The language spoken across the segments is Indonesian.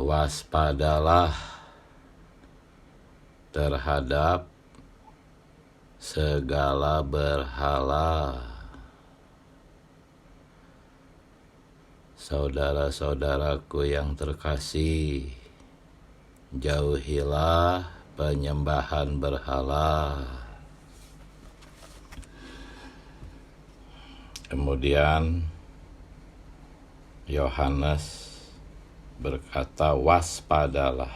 Waspadalah terhadap segala berhala. Saudara-saudaraku yang terkasih, jauhilah penyembahan berhala. Kemudian Yohanes berkata, waspadalah.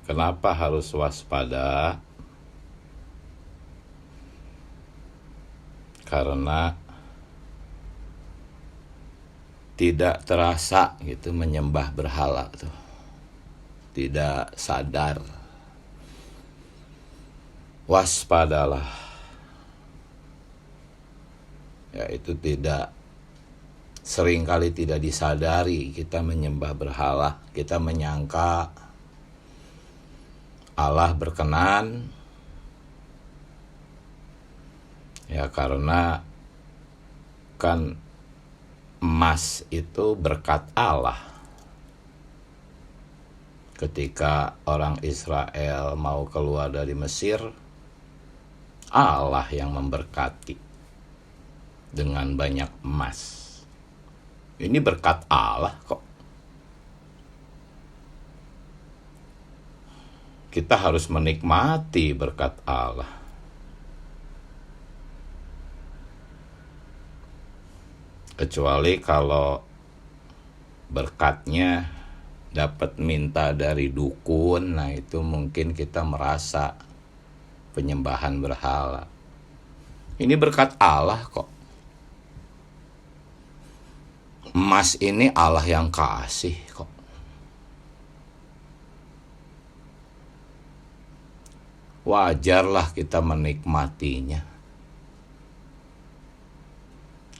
Kenapa harus waspada? Karena tidak terasa gitu menyembah berhala tuh. Tidak sadar. Waspadalah. Ya, itu seringkali tidak disadari kita menyembah berhala. Kita menyangka Allah berkenan ya karena kan emas itu berkat Allah. Ketika orang Israel mau keluar dari Mesir, Allah yang memberkati dengan banyak emas. Ini berkat Allah kok. Kita harus menikmati berkat Allah. Kecuali kalau berkatnya dapat minta dari dukun, nah itu mungkin kita merasa penyembahan berhala. Ini berkat Allah kok. Emas ini Allah yang kasih kok. Wajarlah kita menikmatinya.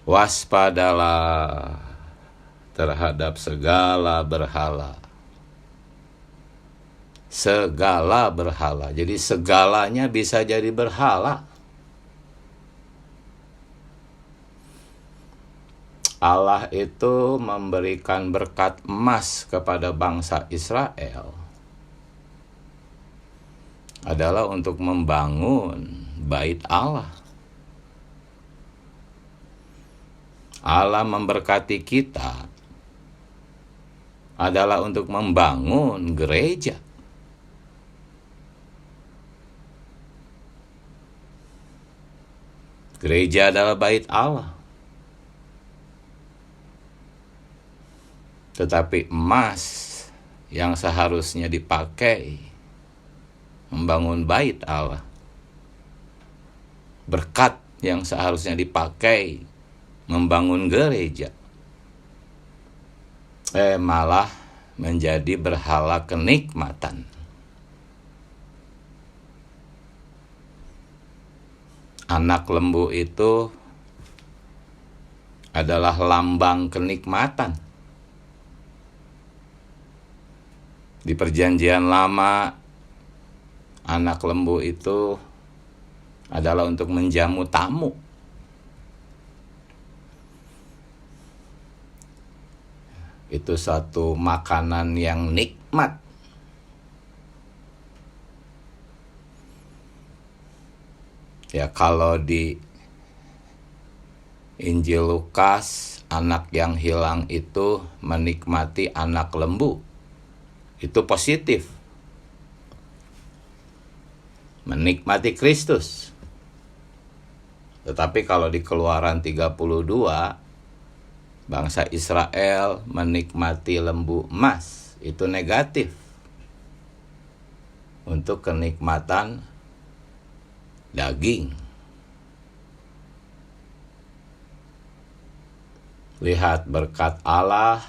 Waspadalah terhadap segala berhala. Segala berhala. Jadi segalanya bisa jadi berhala. Allah itu memberikan berkat emas kepada bangsa Israel adalah untuk membangun bait Allah. Allah memberkati kita adalah untuk membangun gereja. Gereja adalah bait Allah. Tetapi emas yang seharusnya dipakai membangun bait Allah, berkat yang seharusnya dipakai membangun gereja, malah menjadi berhala kenikmatan. Anak lembu itu adalah lambang kenikmatan. Di Perjanjian Lama, anak lembu itu adalah untuk menjamu tamu. Itu satu makanan yang nikmat. Ya, kalau di Injil Lukas, anak yang hilang itu menikmati anak lembu. Itu positif. Menikmati Kristus. Tetapi kalau di Keluaran 32, bangsa Israel menikmati lembu emas, itu negatif. Untuk kenikmatan daging. Lihat berkat Allah.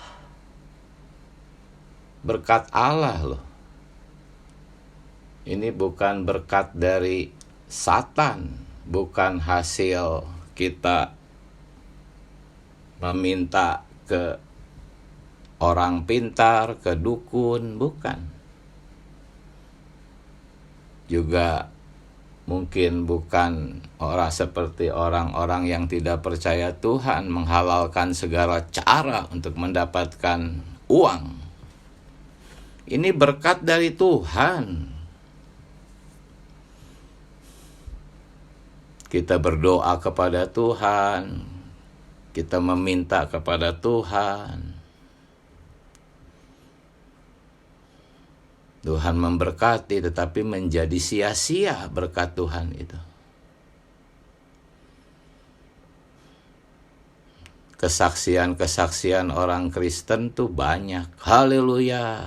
Berkat Allah loh. Ini bukan berkat dari Satan, bukan hasil kita meminta ke orang pintar, ke dukun, bukan. Juga mungkin bukan seperti orang-orang yang tidak percaya Tuhan menghalalkan segala cara untuk mendapatkan uang. Ini berkat dari Tuhan. Kita berdoa kepada Tuhan, kita meminta kepada Tuhan. Tuhan memberkati, tetapi menjadi sia-sia berkat Tuhan itu. Kesaksian-kesaksian orang Kristen tuh banyak. Haleluya.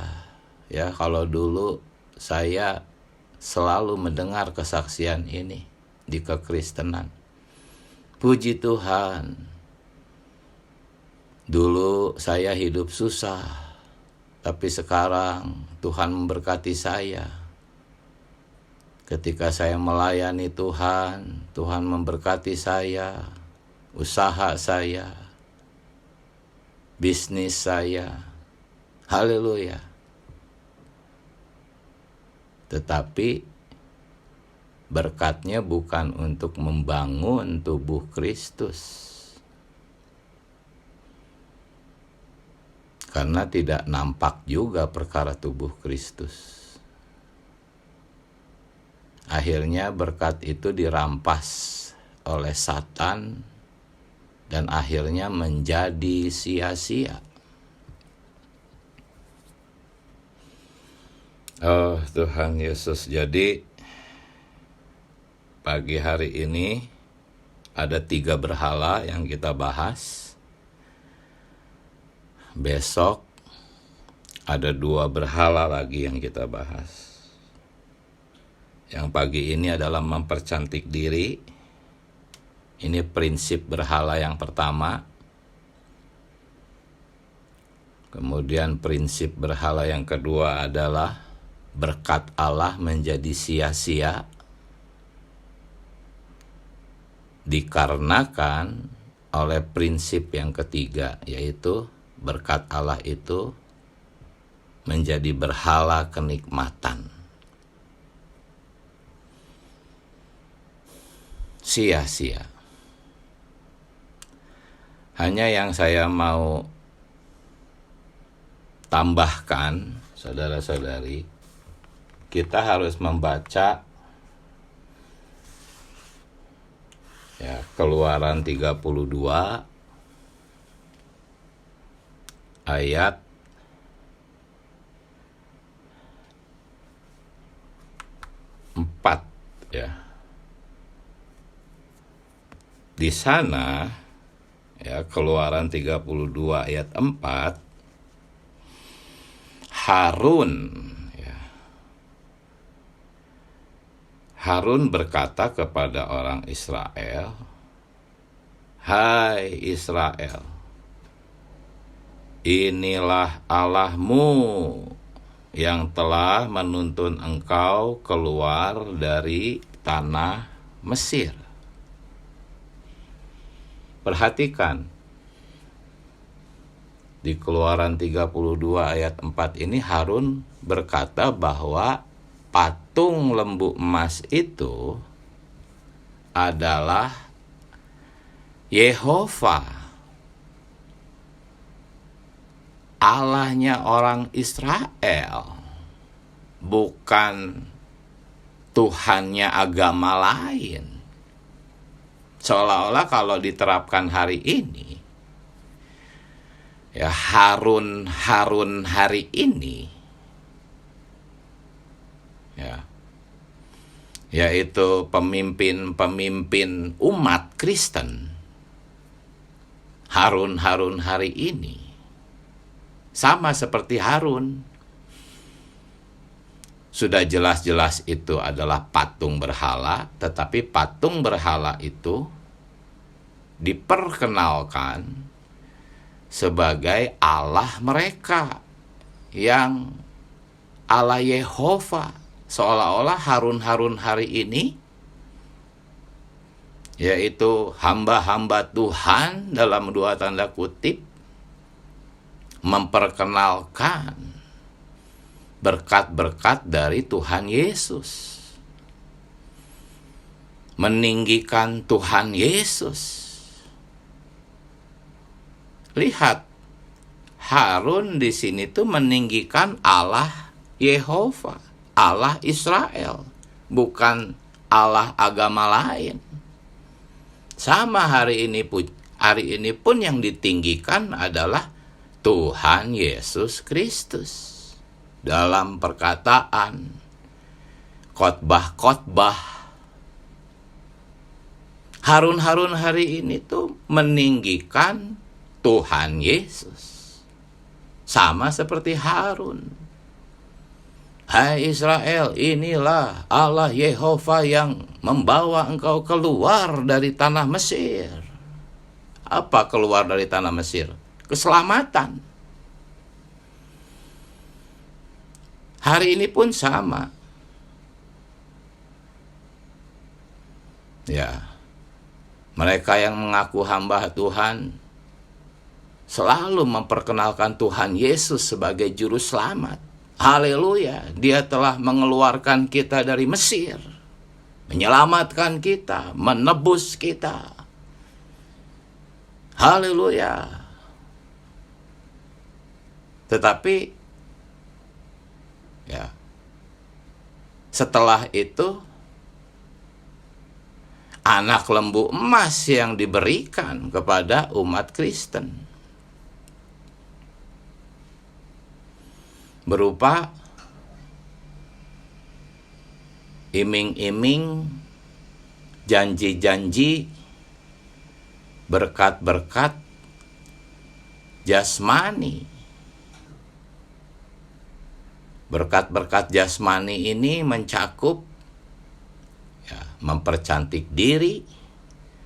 Ya, kalau dulu saya selalu mendengar kesaksian ini di kekristenan. Puji Tuhan. Dulu saya hidup susah, tapi sekarang Tuhan memberkati saya. Ketika saya melayani Tuhan, Tuhan memberkati saya, usaha saya, bisnis saya. Haleluya. Tetapi berkatnya bukan untuk membangun tubuh Kristus. Karena tidak nampak juga perkara tubuh Kristus. Akhirnya berkat itu dirampas oleh Satan dan akhirnya menjadi sia-sia. Oh Tuhan Yesus, jadi pagi hari ini ada 3 berhala yang kita bahas. Besok ada 2 berhala lagi yang kita bahas. Yang pagi ini adalah mempercantik diri. Ini prinsip berhala yang pertama. Kemudian prinsip berhala yang kedua adalah berkat Allah menjadi sia-sia dikarenakan oleh prinsip yang ketiga, yaitu berkat Allah itu menjadi berhala kenikmatan. Sia-sia. Hanya yang saya mau tambahkan, saudara-saudari, kita harus membaca ya, Keluaran 32 ayat 4 ya. Di sana ya, Keluaran 32 ayat 4, Harun berkata kepada orang Israel, "Hai Israel, inilah Allahmu yang telah menuntun engkau keluar dari tanah Mesir." Perhatikan, di Keluaran 32 ayat 4 ini Harun berkata bahwa patung lembu emas itu adalah Yehova, Allahnya orang Israel, bukan Tuhannya agama lain. Seolah-olah kalau diterapkan hari ini, ya Harun hari ini, ya, yaitu pemimpin umat Kristen, Harun hari ini sama seperti Harun. Sudah jelas-jelas itu adalah patung berhala, tetapi patung berhala itu diperkenalkan sebagai Allah mereka, yang Allah Yehova. Seolah-olah Harun hari ini, yaitu hamba-hamba Tuhan dalam 2 tanda kutip, memperkenalkan berkat-berkat dari Tuhan Yesus, meninggikan Tuhan Yesus. Lihat, Harun di sini tuh meninggikan Allah Yehova, Allah Israel, bukan Allah agama lain. Sama hari ini pun yang ditinggikan adalah Tuhan Yesus Kristus. Dalam perkataan, khotbah-khotbah, Harun hari ini tuh meninggikan Tuhan Yesus. Sama seperti Harun. Hai Israel, inilah Allah Yehova yang membawa engkau keluar dari tanah Mesir. Apa keluar dari tanah Mesir? Keselamatan. Hari ini pun sama. Ya, mereka yang mengaku hamba Tuhan selalu memperkenalkan Tuhan Yesus sebagai juru selamat. Haleluya, Dia telah mengeluarkan kita dari Mesir, menyelamatkan kita, menebus kita. Haleluya. Tetapi ya, setelah itu anak lembu emas yang diberikan kepada umat Kristen berupa iming-iming, janji-janji, berkat-berkat jasmani. Berkat-berkat jasmani ini mencakup ya, mempercantik diri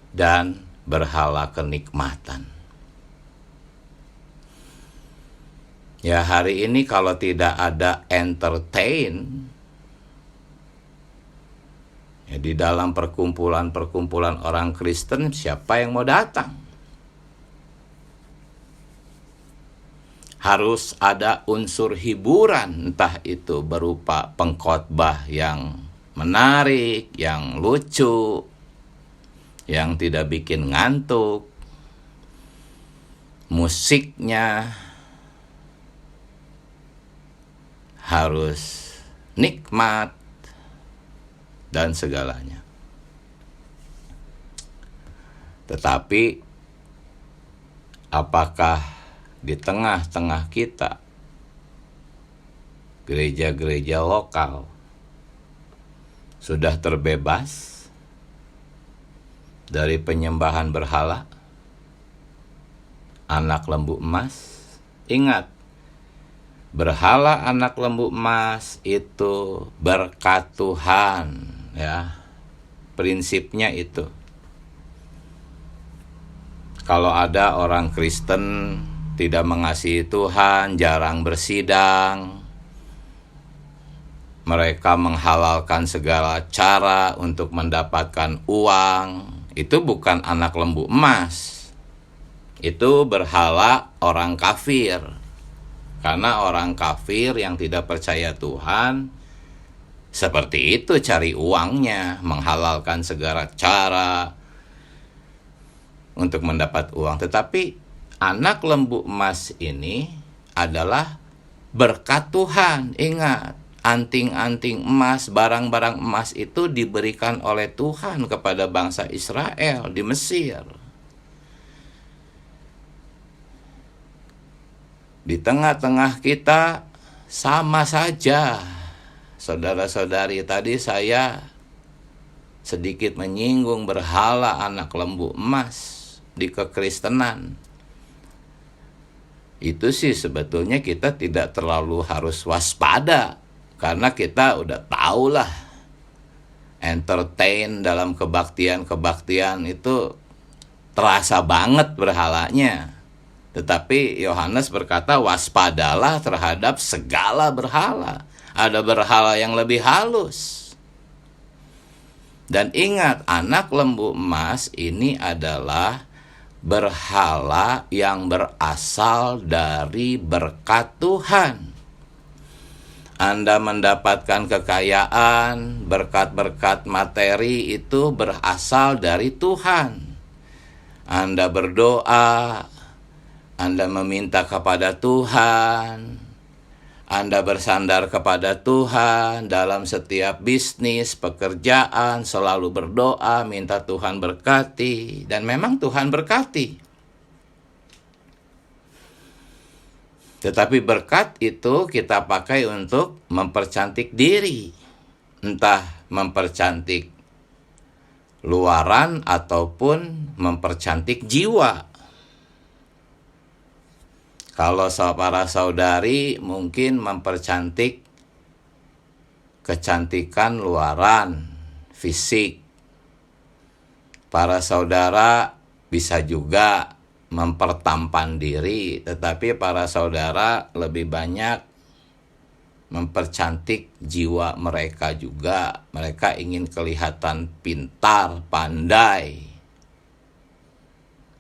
dan berhala kenikmatan. Ya, hari ini kalau tidak ada entertain ya, di dalam perkumpulan-perkumpulan orang Kristen, siapa yang mau datang? Harus ada unsur hiburan, entah itu berupa pengkhotbah yang menarik, yang lucu, yang tidak bikin ngantuk, musiknya harus nikmat, dan segalanya. Tetapi apakah di tengah-tengah kita gereja-gereja lokal sudah terbebas dari penyembahan berhala, anak lembu emas? Ingat, berhala anak lembu emas itu berkat Tuhan, ya. Prinsipnya itu. Kalau ada orang Kristen tidak mengasihi Tuhan, jarang bersidang, mereka menghalalkan segala cara untuk mendapatkan uang, itu bukan anak lembu emas. Itu berhala orang kafir. Karena orang kafir yang tidak percaya Tuhan seperti itu cari uangnya, menghalalkan segala cara untuk mendapat uang. Tetapi anak lembu emas ini adalah berkat Tuhan. Ingat, anting-anting emas, barang-barang emas itu diberikan oleh Tuhan kepada bangsa Israel di Mesir. Di tengah-tengah kita sama saja. Saudara-saudari, tadi saya sedikit menyinggung berhala anak lembu emas di kekristenan. Itu sih sebetulnya kita tidak terlalu harus waspada, karena kita udah tahulah entertain dalam kebaktian itu terasa banget berhalanya. Tetapi Yohanes berkata, waspadalah terhadap segala berhala. Ada berhala yang lebih halus. Dan ingat, anak lembu emas ini adalah berhala yang berasal dari berkat Tuhan. Anda mendapatkan kekayaan, berkat-berkat materi itu berasal dari Tuhan. Anda berdoa, Anda meminta kepada Tuhan, Anda bersandar kepada Tuhan dalam setiap bisnis, pekerjaan, selalu berdoa, minta Tuhan berkati, dan memang Tuhan berkati. Tetapi berkat itu kita pakai untuk mempercantik diri, entah mempercantik luaran ataupun mempercantik jiwa. Kalau para saudari mungkin mempercantik kecantikan luaran, fisik. Para saudara bisa juga mempertampan diri, tetapi para saudara lebih banyak mempercantik jiwa mereka juga. Mereka ingin kelihatan pintar, pandai,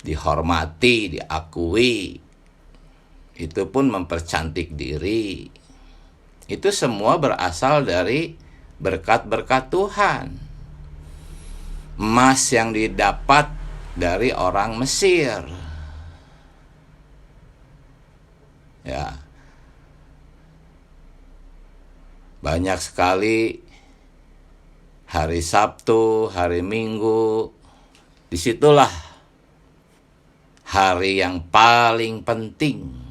dihormati, diakui. Itu pun mempercantik diri. Itu semua berasal dari berkat-berkat Tuhan. Emas yang didapat dari orang Mesir. Ya. Banyak sekali hari Sabtu, hari Minggu, disitulah hari yang paling penting.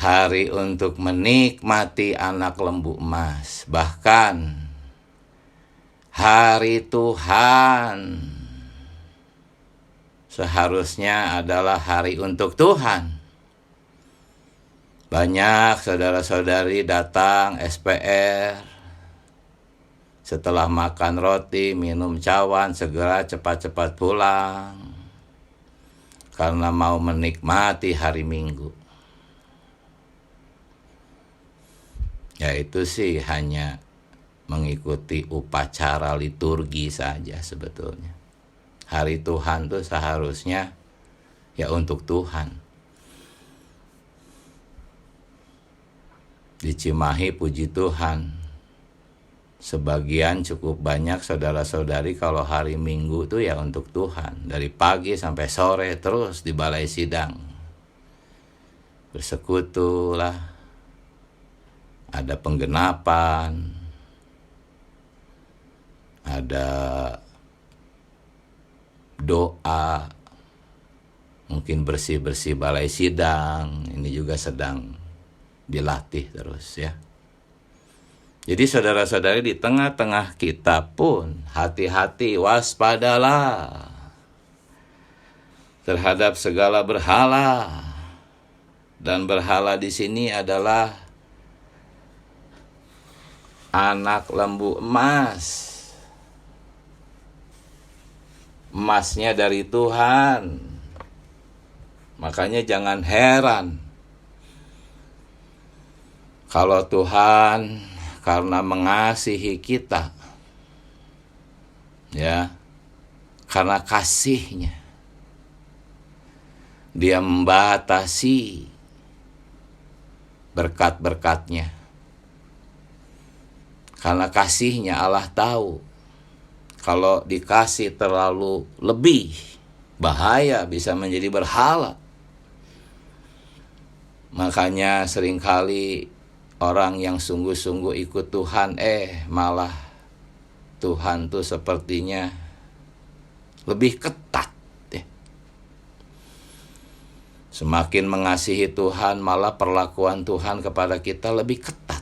Hari untuk menikmati anak lembu emas. Bahkan hari Tuhan seharusnya adalah hari untuk Tuhan. Banyak saudara-saudari datang SPR, setelah makan roti, minum cawan, segera cepat-cepat pulang, karena mau menikmati hari Minggu. Ya itu sih hanya mengikuti upacara liturgi saja sebetulnya. Hari Tuhan tuh seharusnya ya untuk Tuhan. Di Cimahi puji Tuhan, sebagian cukup banyak saudara-saudari kalau hari Minggu tuh ya untuk Tuhan. Dari pagi sampai sore terus di balai sidang. Bersekutu lah. Ada penggenapan, ada doa, mungkin bersih-bersih balai sidang. Ini juga sedang dilatih terus ya. Jadi saudara-saudari, di tengah-tengah kita pun hati-hati, waspadalah terhadap segala berhala. Dan berhala di sini adalah anak lembu emas. Emasnya dari Tuhan. Makanya jangan heran kalau Tuhan karena mengasihi kita, ya, karena kasih-Nya, Dia membatasi berkat-berkat-Nya. Karena kasih-Nya Allah tahu kalau dikasih terlalu lebih, bahaya, bisa menjadi berhala. Makanya seringkali orang yang sungguh-sungguh ikut Tuhan, malah Tuhan tuh sepertinya lebih ketat. Semakin mengasihi Tuhan, malah perlakuan Tuhan kepada kita lebih ketat.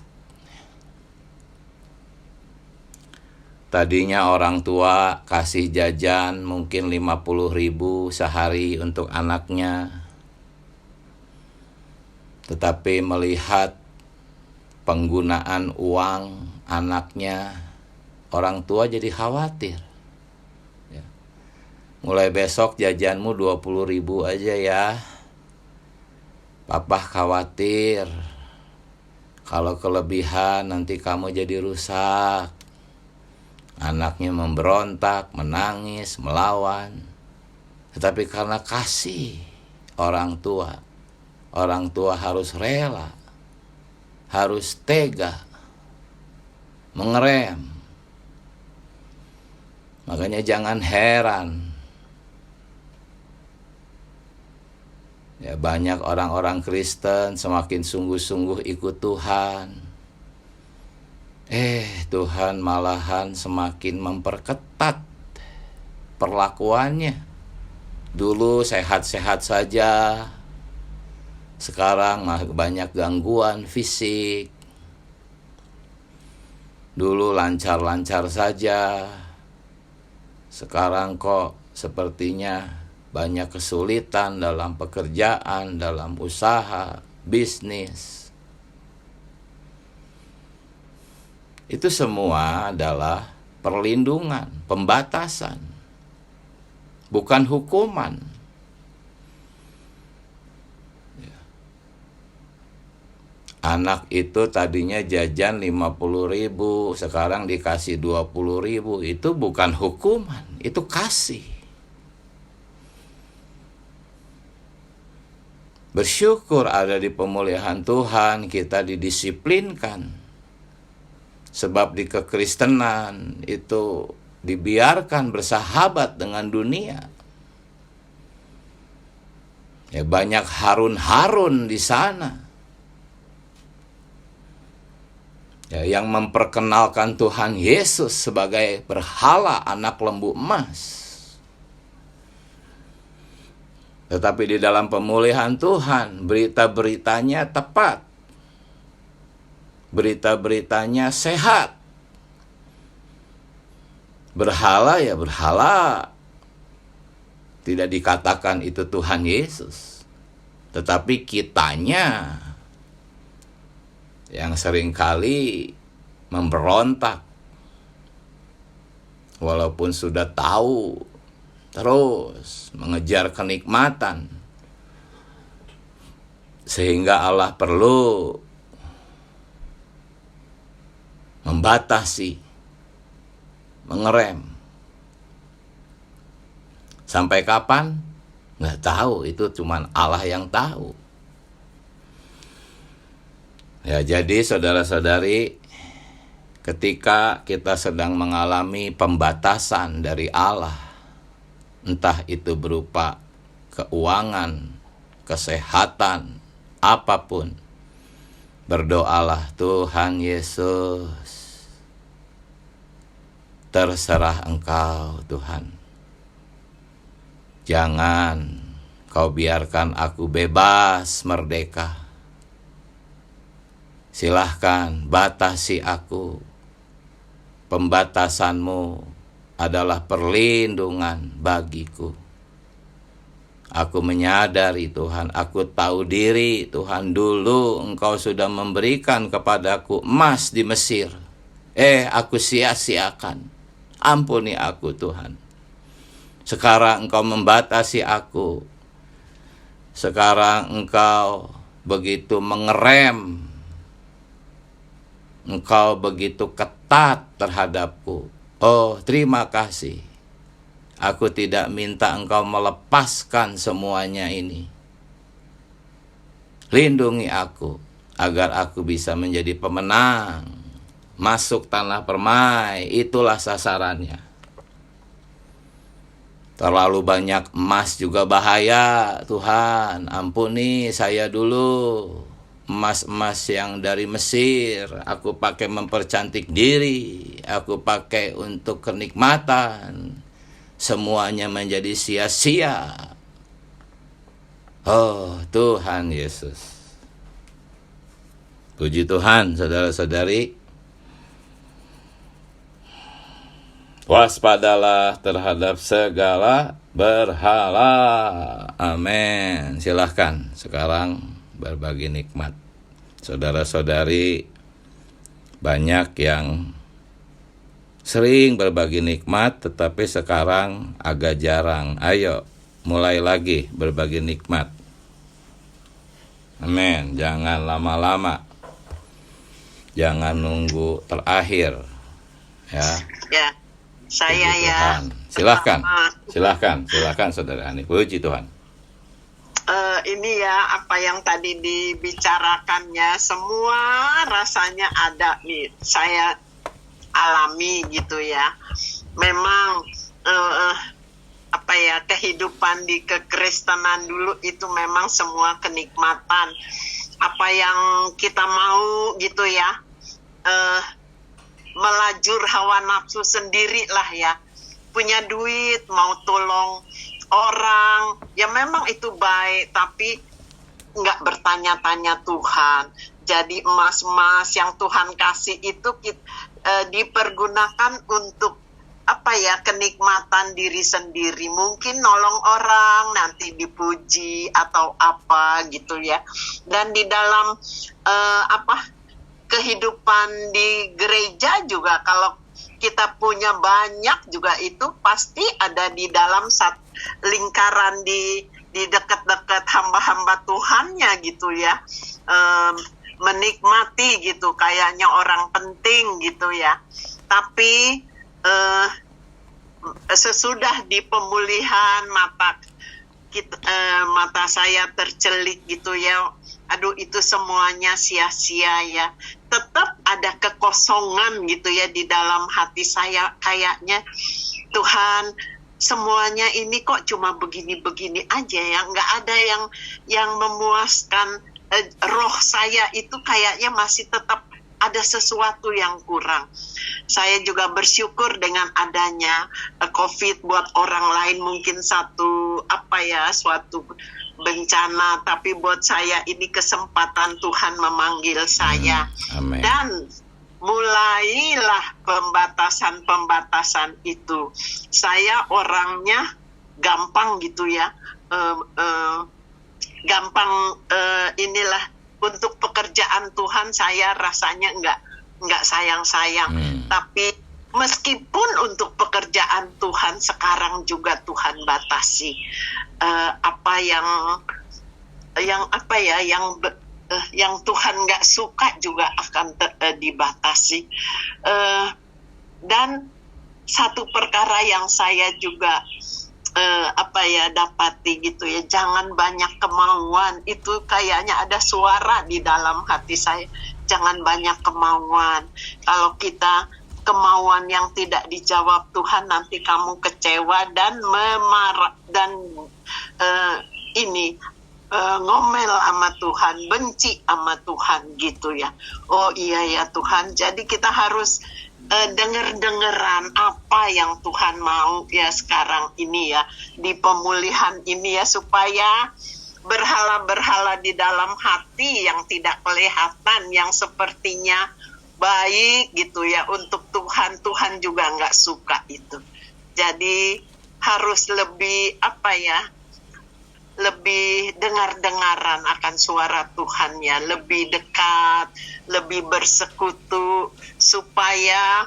Tadinya orang tua kasih jajan mungkin 50.000 sehari untuk anaknya. Tetapi melihat penggunaan uang anaknya, orang tua jadi khawatir. Ya. Mulai besok jajanmu 20.000 aja ya. Papa khawatir kalau kelebihan nanti kamu jadi rusak. Anaknya memberontak, menangis, melawan. Tetapi karena kasih orang tua harus rela, harus tega, mengerem. Makanya jangan heran Ya, banyak orang-orang Kristen semakin sungguh-sungguh ikut Tuhan. Tuhan malahan semakin memperketat perlakuannya. Dulu sehat-sehat saja, sekarang banyak gangguan fisik. Dulu lancar-lancar saja, sekarang kok sepertinya banyak kesulitan dalam pekerjaan, dalam usaha, bisnis. Itu semua adalah perlindungan, pembatasan, bukan hukuman. Anak itu tadinya jajan 50.000, sekarang dikasih 20.000. Itu bukan hukuman, itu kasih. Bersyukur ada di pemulihan Tuhan, kita didisiplinkan. Sebab di kekristenan itu dibiarkan bersahabat dengan dunia. Ya, banyak harun-harun di sana. Ya, yang memperkenalkan Tuhan Yesus sebagai berhala anak lembu emas. Tetapi di dalam pemulihan Tuhan, berita-beritanya tepat. Berita-beritanya sehat. Berhala ya berhala. Tidak dikatakan itu Tuhan Yesus. Tetapi kitanya yang seringkali memberontak. Walaupun sudah tahu, terus mengejar kenikmatan, sehingga Allah perlu membatasi, mengerem. Sampai kapan? Nggak tahu, itu cuman Allah yang tahu. Ya, jadi saudara-saudari, ketika kita sedang mengalami pembatasan dari Allah, entah itu berupa keuangan, kesehatan, apapun, berdoalah, Tuhan Yesus, terserah Engkau Tuhan. Jangan Kau biarkan aku bebas merdeka. Silahkan batasi aku. Pembatasanmu adalah perlindungan bagiku. Aku menyadari Tuhan, aku tahu diri Tuhan, dulu Engkau sudah memberikan kepadaku emas di Mesir. Aku sia-siakan. Ampuni aku Tuhan. Sekarang Engkau membatasi aku. Sekarang Engkau begitu mengerem. Engkau begitu ketat terhadapku. Oh, terima kasih. Aku tidak minta Engkau melepaskan semuanya ini. Lindungi aku, agar aku bisa menjadi pemenang. Masuk tanah permai, itulah sasarannya. Terlalu banyak emas juga bahaya, Tuhan. Ampuni saya dulu. Emas-emas yang dari Mesir, aku pakai mempercantik diri, aku pakai untuk kenikmatan, semuanya menjadi sia-sia. Oh, Tuhan Yesus. Puji Tuhan, saudara-saudari. Waspadalah terhadap segala berhala. Amin. Silahkan sekarang berbagi nikmat. Saudara-saudari, banyak yang sering berbagi nikmat, tetapi sekarang agak jarang. Ayo, mulai lagi berbagi nikmat. Amin. Jangan lama-lama. Jangan nunggu terakhir. Ya. Ya, saya Puji ya. Tuhan. Silahkan Saudara Hani. Puji Tuhan. Ini ya, apa yang tadi dibicarakannya, semua rasanya ada nih, saya alami gitu ya. Memang kehidupan di kekristenan dulu itu memang semua kenikmatan. Apa yang kita mau gitu ya, melajur hawa nafsu sendiri lah ya. Punya duit, mau tolong orang, ya memang itu baik, tapi nggak bertanya-tanya Tuhan. Jadi emas-emas yang Tuhan kasih itu dipergunakan untuk kenikmatan diri sendiri. Mungkin nolong orang, nanti dipuji atau apa gitu ya. Dan di dalam kehidupan di gereja juga, kalau kita punya banyak juga itu pasti ada di dalam lingkaran di dekat-dekat hamba-hamba Tuhannya gitu ya, menikmati gitu, kayaknya orang penting gitu ya. Tapi sesudah di pemulihan mata saya tercelik gitu ya, aduh itu semuanya sia-sia ya. Tetap ada kekosongan gitu ya di dalam hati saya, kayaknya Tuhan semuanya ini kok cuma begini-begini aja ya, nggak ada yang memuaskan roh saya itu, kayaknya masih tetap ada sesuatu yang kurang. Saya juga bersyukur dengan adanya COVID, buat orang lain mungkin suatu bencana, tapi buat saya ini kesempatan Tuhan memanggil saya. Amen. Dan mulailah pembatasan itu. Saya orangnya gampang gitu ya, gampang untuk pekerjaan Tuhan saya rasanya nggak sayang-sayang. Tapi meskipun untuk pekerjaan Tuhan sekarang juga Tuhan batasi yang Tuhan nggak suka juga akan dibatasi. Dan satu perkara yang saya juga dapati gitu ya, jangan banyak kemauan. Itu kayaknya ada suara di dalam hati saya, jangan banyak kemauan. Kalau kita kemauan yang tidak dijawab Tuhan, nanti kamu kecewa dan memarah dan ngomel sama Tuhan, benci sama Tuhan gitu ya. Oh iya ya Tuhan, jadi kita harus denger-dengeran apa yang Tuhan mau ya sekarang ini ya, di pemulihan ini ya, supaya berhala-berhala di dalam hati yang tidak kelihatan, yang sepertinya baik gitu ya untuk Tuhan, Tuhan juga nggak suka itu. Jadi harus lebih lebih dengar-dengaran akan suara Tuhan ya, lebih dekat, lebih bersekutu, supaya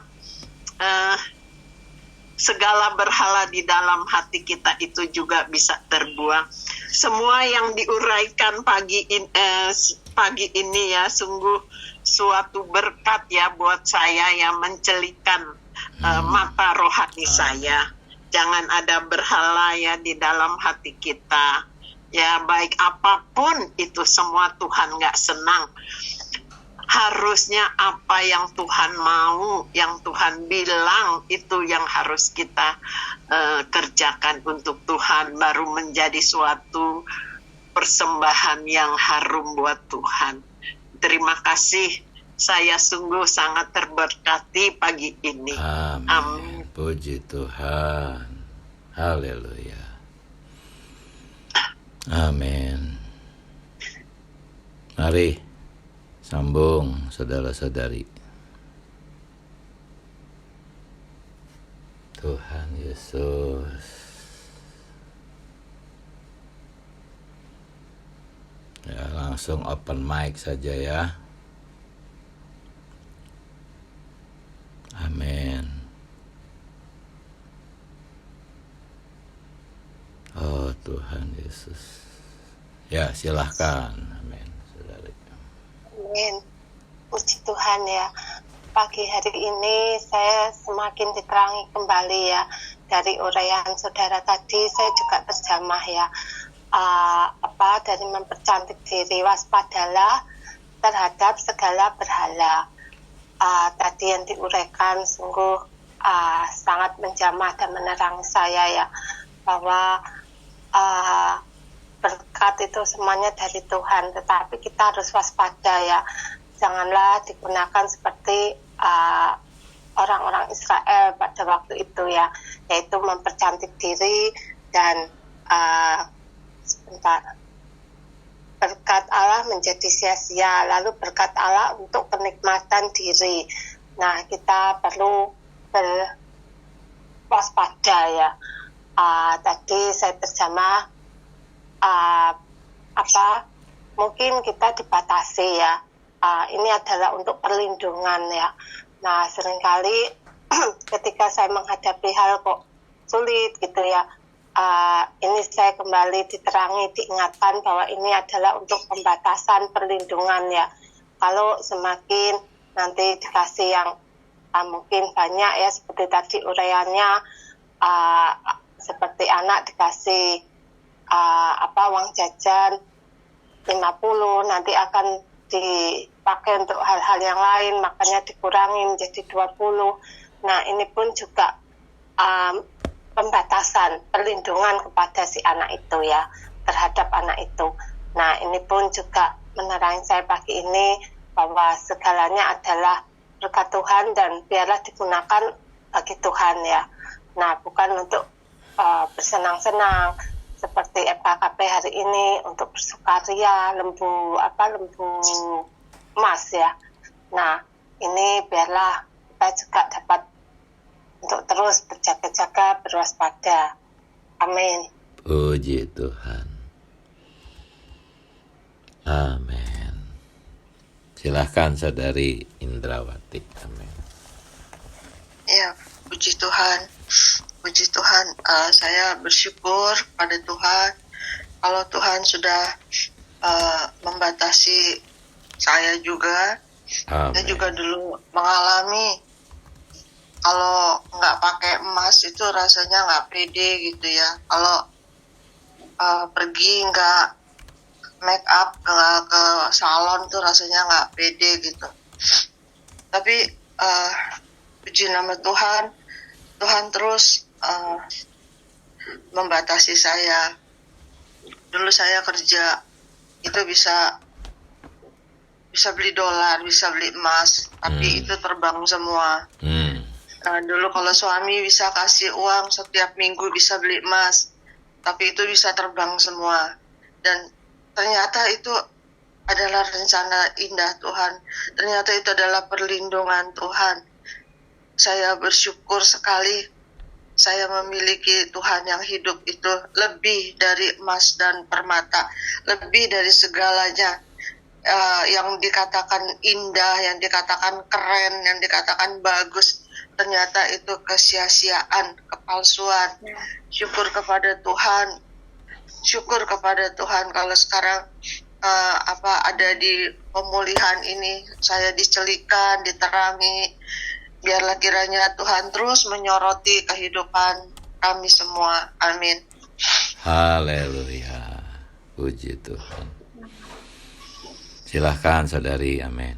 segala berhala di dalam hati kita itu juga bisa terbuang. Semua yang diuraikan pagi ini ya, sungguh suatu berkat ya buat saya ya, mencelikan mata rohani saya. Jangan ada berhala ya di dalam hati kita. Ya baik apapun itu semua Tuhan nggak senang. Harusnya apa yang Tuhan mau, yang Tuhan bilang, itu yang harus kita kerjakan untuk Tuhan, baru menjadi suatu persembahan yang harum buat Tuhan. Terima kasih, saya sungguh sangat terberkati pagi ini. Amin. Puji Tuhan. Haleluya. Amin. Mari sambung saudara-saudari. Tuhan Yesus. Ya, langsung open mic saja ya. Amin. Oh Tuhan Yesus. Ya silahkan. Amin. Saudari. Amin. Puji Tuhan ya. Pagi hari ini saya semakin diterangi kembali ya. Dari uraian saudara tadi saya juga terjamah ya. Dari mempercantik diri, waspadalah terhadap segala berhala. Tadi yang diuraikan sungguh sangat menjamah dan menerangi saya ya. bahwa berkat itu semuanya dari Tuhan, tetapi kita harus waspada ya, janganlah digunakan seperti orang-orang Israel pada waktu itu ya, yaitu mempercantik diri dan berkat Allah menjadi sia-sia, lalu berkat Allah untuk kenikmatan diri. Nah, kita perlu berwaspada ya. Tadi saya terjemah mungkin kita dibatasi ya. Ini adalah untuk perlindungan ya. Nah, seringkali ketika saya menghadapi hal kok sulit gitu ya, ini saya kembali diterangi, diingatkan bahwa ini adalah untuk pembatasan perlindungan ya. Kalau semakin nanti dikasih yang mungkin banyak ya, seperti tadi uraiannya, seperti anak dikasih uang jajan 50, nanti akan dipakai untuk hal-hal yang lain, makanya dikurangi menjadi 20. Nah, ini pun juga pembatasan perlindungan kepada si anak itu ya, terhadap anak itu. Nah, ini pun juga menerangi saya pagi ini bahwa segalanya adalah berkat Tuhan dan biarlah digunakan bagi Tuhan ya. Nah, bukan untuk bersenang-senang seperti FKKP hari ini, untuk bersukaria, lembu emas ya. Nah, ini biarlah kita juga dapat untuk terus berjaga-jaga, berwaspada. Amin. Puji Tuhan. Amin. Silahkan Saudari Indrawati. Amin. Ya, puji Tuhan. Puji Tuhan, saya bersyukur pada Tuhan kalau Tuhan sudah membatasi saya juga. Amin. Saya juga dulu mengalami kalau nggak pakai emas itu rasanya nggak pede gitu ya. Kalau pergi nggak make up, nggak ke salon tuh rasanya nggak pede gitu. Tapi puji nama Tuhan, Tuhan terus membatasi saya. Dulu saya kerja itu bisa beli dolar, bisa beli emas, tapi itu terbang semua. Dulu kalau suami bisa kasih uang setiap minggu bisa beli emas, tapi itu bisa terbang semua. Dan ternyata itu adalah rencana indah Tuhan. Ternyata itu adalah perlindungan Tuhan. Saya bersyukur sekali saya memiliki Tuhan yang hidup itu lebih dari emas dan permata, lebih dari segalanya. Yang dikatakan indah, yang dikatakan keren, yang dikatakan bagus, ternyata itu kesia-siaan, kepalsuan. Syukur kepada Tuhan, syukur kepada Tuhan kalau sekarang ada di pemulihan ini, saya dicelikan, diterangi. Biarlah kiranya Tuhan terus menyoroti kehidupan kami semua. Amin. Haleluya. Puji Tuhan. Silahkan Saudari. Amin.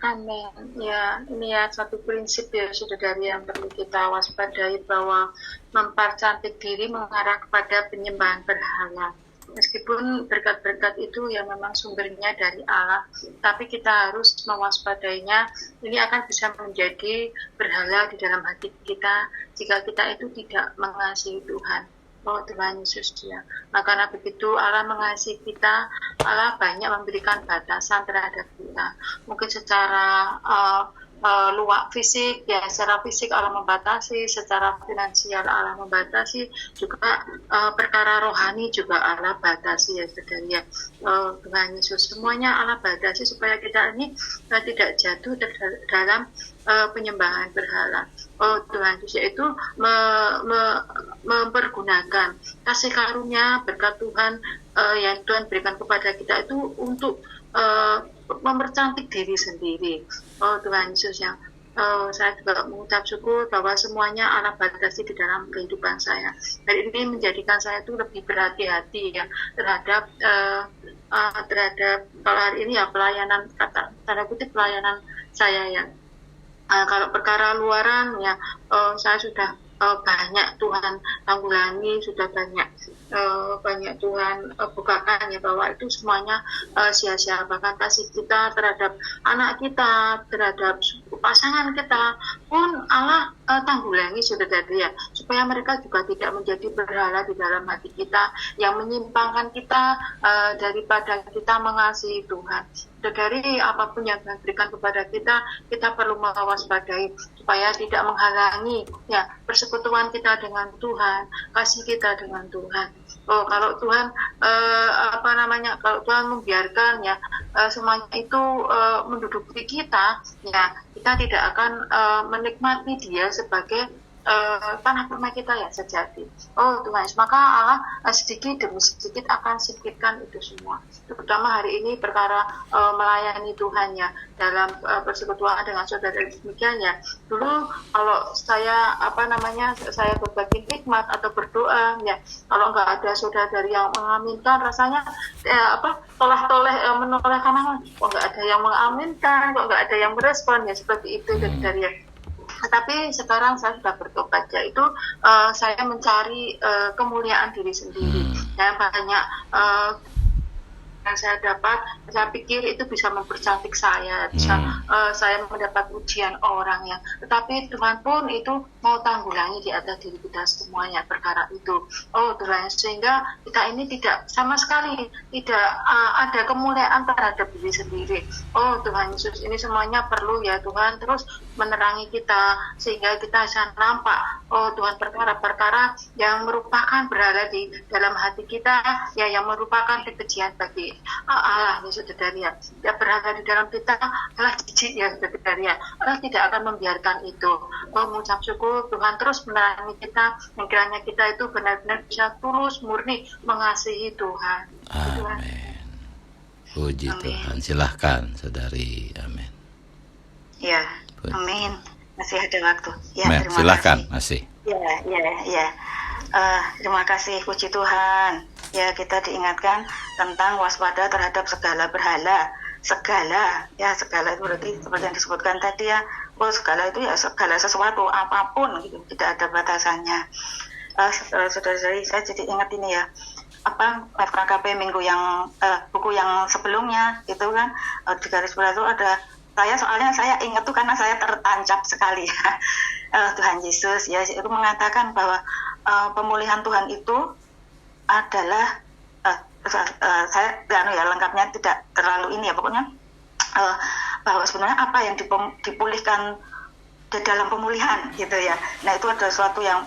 Amin. Ya, ini ya satu prinsip ya saudari yang perlu kita waspadai, bahwa mempercantik diri mengarah kepada penyembahan berhala. Meskipun berkat-berkat itu ya memang sumbernya dari Allah, tapi kita harus mewaspadainya. Ini akan bisa menjadi berhala di dalam hati kita jika kita itu tidak mengasihi Tuhan. Oh Tuhan Yesus ya. Nah, karena begitu Allah mengasihi kita, Allah banyak memberikan batasan terhadap kita. Mungkin secara luak fisik, ya secara fisik Allah membatasi, secara finansial Allah membatasi, juga perkara rohani juga Allah batasi ya saudara ya. Tuhan Yesus, semuanya Allah batasi supaya kita ini tidak jatuh dalam penyembahan berhala. Tuhan Yesus yaitu mempergunakan kasih karunia berkat Tuhan yang Tuhan berikan kepada kita itu untuk mempercantik diri sendiri. Tuhan Yesus yang saya juga mengucap syukur bahwa semuanya Allah batasi di dalam kehidupan saya. Dan ini menjadikan saya itu lebih berhati-hati ya terhadap kalau hari ini ya pelayanan, tanda kutip pelayanan saya ya. Kalau perkara luaran ya saya sudah banyak Tuhan tanggulangi, sudah banyak Tuhan bukakan ya, bahwa itu semuanya sia-sia. Bahkan kasih kita terhadap anak kita, terhadap pasangan kita pun Allah tanggulangi, saudara-saudari ya, supaya mereka juga tidak menjadi berhala di dalam hati kita yang menyimpangkan kita daripada kita mengasihi Tuhan. Dari apapun yang Tuhan berikan kepada kita, kita perlu mewaspadai supaya tidak menghalangi ya persekutuan kita dengan Tuhan, kasih kita dengan Tuhan. Kalau Tuhan kalau Tuhan membiarkan ya semuanya itu menduduki kita, ya kita tidak akan menikmati Dia sebagai tanah permai kita yang sejati. Tuhan, maka Allah sedikit demi sedikit akan singkirkan itu semua. Terutama hari ini perkara melayani Tuhan ya dalam persekutuan dengan saudara demikian ya. Dulu kalau saya saya berbagi nikmat atau berdoa ya, kalau nggak ada saudara yang mengaminkan, rasanya menoleh kanan, kok nggak ada yang mengaminkan, kok nggak ada yang merespon ya, seperti itu dari Tetapi sekarang saya sudah bertobat, yaitu saya mencari kemuliaan diri sendiri. Dan banyak yang saya dapat, saya pikir itu bisa mempercantik saya, bisa saya mendapat pujian orang ya. Tetapi Tuhan pun itu mau tanggulangi di atas diri kita semuanya perkara itu. Tuhan, sehingga kita ini tidak sama sekali tidak ada kemuliaan terhadap diri sendiri. Tuhan Yesus, ini semuanya perlu ya Tuhan terus menerangi kita sehingga kita bisa nampak Tuhan perkara-perkara yang merupakan berhala di dalam hati kita ya, yang merupakan kekejian bagi Allah ya saudara ya. Berhala di dalam kita adalah jijik ya saudara ya. Allah tidak akan membiarkan itu. Mengucap syukur Tuhan terus menerangi kita, yang kiranya kita itu benar-benar bisa tulus murni mengasihi Tuhan. Amin. Puji Tuhan. Silahkan saudari. Amin. Ya, amin. Masih ada waktu. Ya, Amin. Terima Silahkan kasih. masih. Ya. Terima kasih, puji Tuhan. Ya, kita diingatkan tentang waspada terhadap segala berhala. Segala itu berarti seperti yang disebutkan tadi ya. Segala itu ya segala sesuatu, apapun gitu, tidak ada batasannya. Saudara-saudari, saya jadi ingat ini ya. FKKP minggu yang buku yang sebelumnya itu kan di garis bawah itu ada saya ingat tuh karena saya tertancap sekali. Tuhan Yesus ya itu mengatakan bahwa pemulihan Tuhan itu adalah saya lengkapnya tidak terlalu ini ya, pokoknya bahwa sebenarnya apa yang dipulihkan di dalam pemulihan gitu ya. Nah itu adalah sesuatu yang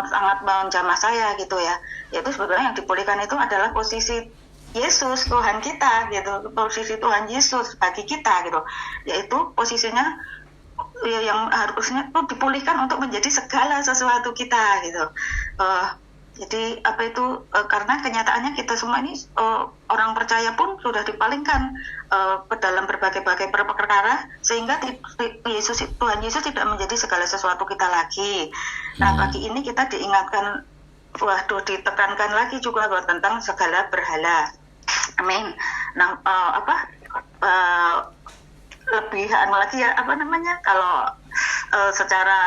sangat menjamah saya gitu ya. Yaitu sebenarnya yang dipulihkan itu adalah posisi Yesus Tuhan kita gitu, posisi Tuhan Yesus bagi kita gitu, yaitu posisinya yang harusnya itu dipulihkan untuk menjadi segala sesuatu kita gitu. Jadi karena kenyataannya kita semua ini orang percaya pun sudah dipalingkan ke dalam berbagai-bagai perkara sehingga Tuhan Yesus tidak menjadi segala sesuatu kita lagi. Nah pagi ini kita diingatkan, ditekankan lagi juga tentang segala berhala. Amin. Nah lebih lagi ya kalau secara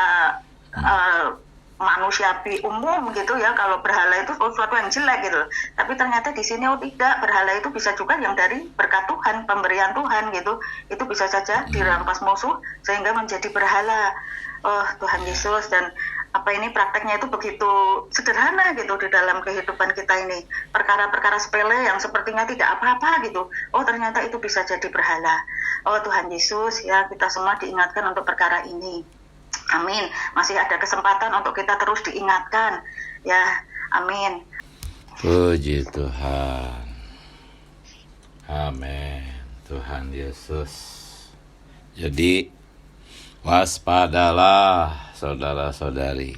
manusiawi umum gitu ya, kalau berhala itu sesuatu yang jelek gitu. Tapi ternyata di sini tidak, berhala itu bisa juga yang dari berkat Tuhan, pemberian Tuhan gitu. Itu bisa saja dirampas musuh sehingga menjadi berhala. Tuhan Yesus, dan ini prakteknya itu begitu sederhana gitu di dalam kehidupan kita ini. Perkara-perkara sepele yang sepertinya tidak apa-apa gitu. Ternyata itu bisa jadi berhala. Tuhan Yesus ya, kita semua diingatkan untuk perkara ini. Amin. Masih ada kesempatan untuk kita terus diingatkan. Ya, amin. Puji Tuhan. Amin. Tuhan Yesus. Jadi, waspadalah saudara-saudari.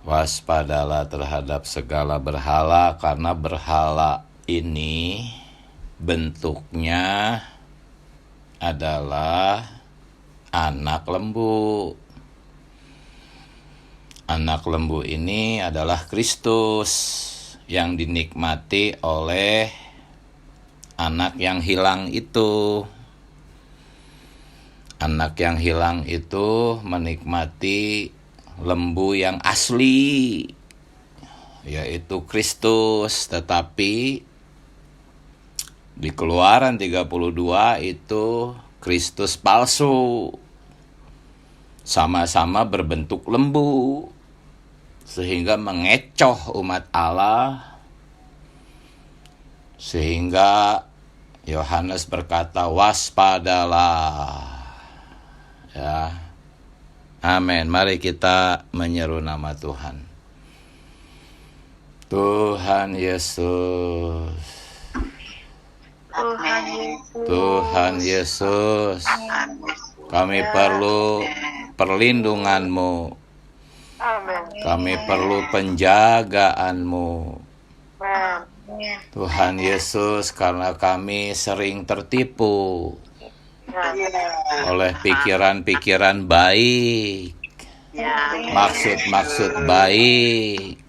Waspadalah terhadap segala berhala, karena berhala ini bentuknya adalah anak lembu. Anak lembu ini adalah Kristus yang dinikmati oleh anak yang hilang itu. Anak yang hilang itu menikmati lembu yang asli, yaitu Kristus. Tetapi di Keluaran 32 itu Kristus palsu, sama-sama berbentuk lembu, sehingga mengecoh umat Allah. Sehingga Yohanes berkata, waspadalah. Ya. Amin. Mari kita menyeru nama Tuhan. Tuhan Yesus. Tuhan Yesus. Kami perlu perlindungan-Mu. Kami perlu penjagaan-Mu. Tuhan Yesus, karena kami sering tertipu oleh pikiran-pikiran baik, maksud-maksud baik.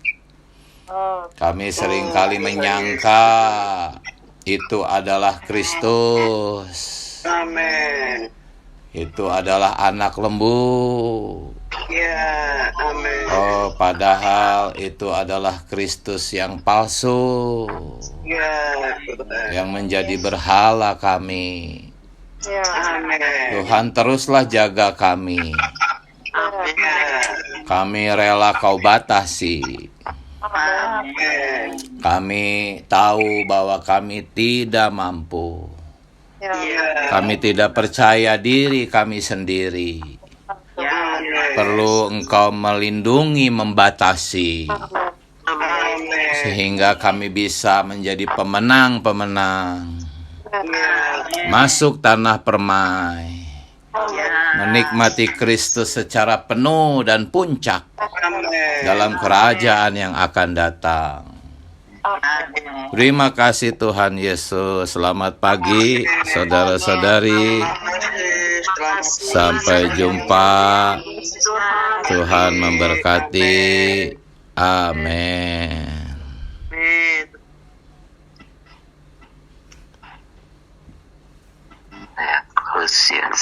Kami seringkali menyangka itu adalah Kristus. Amin. Itu adalah anak lembu. Oh, padahal itu adalah Kristus yang palsu, yang menjadi berhala kami. Tuhan, teruslah jaga kami. Kami rela Kau batasi. Kami tahu bahwa kami tidak mampu. Kami tidak percaya diri kami sendiri. Perlu Engkau melindungi, membatasi, sehingga kami bisa menjadi pemenang-pemenang, masuk tanah permai, menikmati Kristus secara penuh dan puncak dalam kerajaan yang akan datang. Terima kasih Tuhan Yesus. Selamat pagi saudara-saudari. Sampai jumpa. Tuhan memberkati. Amin. Khusus